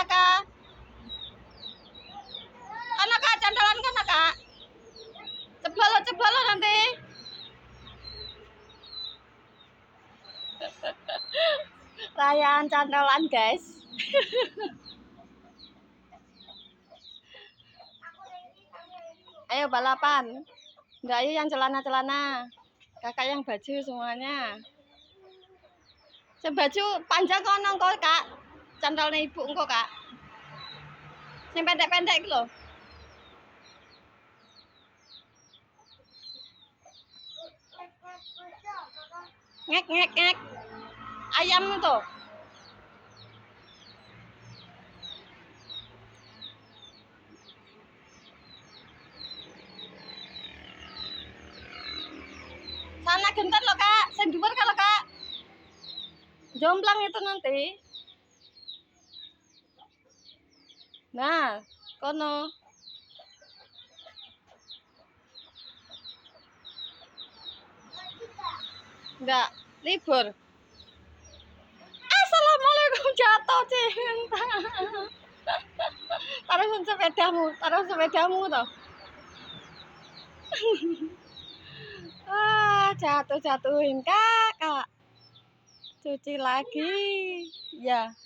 ya kak. Kana kak, candalan kana kak. Cebol nanti. Rayaan candalan guys. Ayo balapan. Enggak, ayo yang celana-celana. Kakak yang baju semuanya. Sebaju panjang kono kok kak. Candalnya ibu engko kak. Yang pendek-pendek gitu loh. Ngek ngek ngek. Ayam tuh. Sana gentar loh kak. Senduwer kalau kak. Jomplang itu nanti. Nah, kono. Enggak, libur. Assalamualaikum, jatuh cinta. Taruh sepedamu toh. Jatuhin kakak. Cuci lagi. Ya.